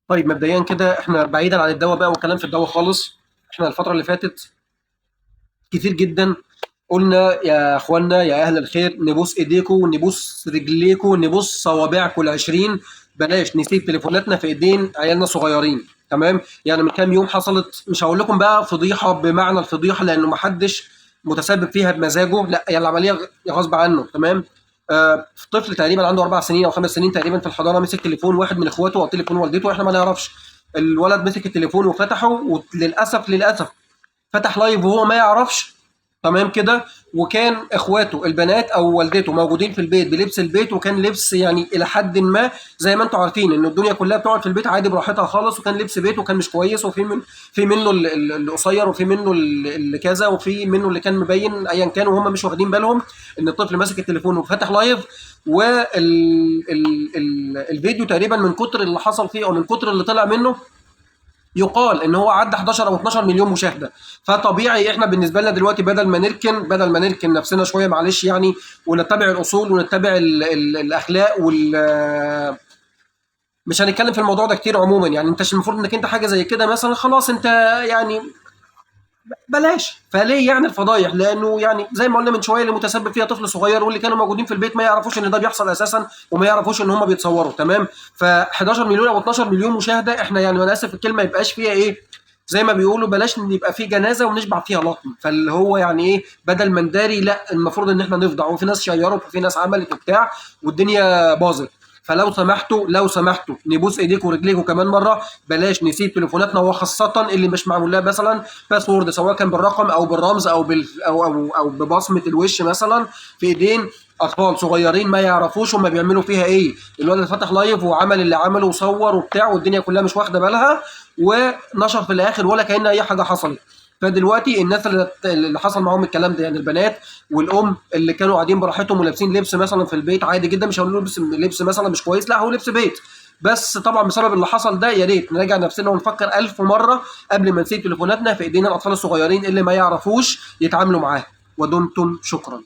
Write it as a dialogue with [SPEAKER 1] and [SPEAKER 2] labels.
[SPEAKER 1] طيب مبدئيا كده احنا بعيدا عن الدواء بقى والكلام في الدواء خالص. احنا الفترة اللي فاتت كتير جدا قلنا يا اخوانا يا اهل الخير، نبوس ايديكم نبوس رجليكم نبوس صوابعكم ال20. بلاش نسيب تليفوناتنا في ايدين عيالنا صغيرين. تمام، يعني من كام يوم حصلت، مش هقول لكم بقى فضيحة بمعنى الفضيحة لانه محدش متسبب فيها بمزاجه، لا هي العملية غصب عنه. تمام. طفل تقريبا عنده 4 سنين او 5 سنين تقريبا في الحضانه مسك تليفون واحد من اخواته او تليفون والدته، احنا ما نعرفش. الولد مسك التليفون وفتحه، وللاسف فتح لايف وهو ما يعرفش. تمام كده. وكان اخواته البنات او والدته موجودين في البيت بلبس البيت، وكان لبس يعني الى حد ما زي ما انتم عارفين ان الدنيا كلها بتقعد في البيت عادي براحتها خالص، وكان لبس بيت وكان مش كويس، في منه القصير وفي منه اللي كذا وفي منه اللي كان مبين ايا كان، وهم مش واخدين بالهم ان الطفل ماسك التليفون وفتح لايف. والفيديو تقريبا من كتر اللي حصل فيه او من كتر اللي طلع منه يقال ان هو عدى 11 او 12 مليون مشاهده. فطبيعي احنا بالنسبه لنا دلوقتي بدل ما نركن نفسنا شويه معلش يعني، ونتبع الاصول ونتبع ال الاخلاق مش هنتكلم في الموضوع ده كتير عموما. يعني انت المفروض انك انت حاجه زي كده مثلا خلاص انت يعني بلاش. فليه يعني الفضايح؟ لانه يعني زي ما قلنا من شويه اللي متسبب فيها طفل صغير، واللي كانوا موجودين في البيت ما يعرفوش ان ده بيحصل اساسا، وما يعرفوش ان هم بيتصوروا. تمام. ف 11 مليون او 12 مليون مشاهده، احنا يعني انا اسف الكلمه يبقاش فيها ايه، زي ما بيقولوا بلاش يبقى في جنازه ونشبع فيها لطم. فاللي هو يعني ايه، بدل ما نداري لا المفروض ان احنا نفضح، وفي ناس شيرت وفي ناس عملت وبتاع والدنيا باظت. فلو سمحتوا لو سمحتوا نبوس ايديكم ورجليكم كمان مره، بلاش نسيب تليفوناتنا، وخاصه اللي مش معمول لها مثلا باسورد، سواء كان بالرقم او بالرمز او او ببصمه الوش مثلا، في ايدين اطفال صغيرين ما يعرفوش هم بيعملوا فيها ايه. الولد فتح لايف وعمل اللي عمله وصور وبتاع والدنيا كلها مش واخده بالها، ونشر في الاخر ولا كأن اي حاجه حصلت. فدلوقتي الناس اللي حصل معاهم الكلام ده، يعني البنات والام اللي كانوا قاعدين براحتهم ولابسين لبس مثلا في البيت عادي جدا، مش هقول لبس مثلا مش كويس، لا هو لبس بيت، بس طبعا بسبب اللي حصل ده يا ريت نراجع نفسنا ونفكر 1000 مره قبل ما نسيب تليفوناتنا في ايدينا الاطفال الصغيرين اللي ما يعرفوش يتعاملوا معاها. ودمتم شكرا.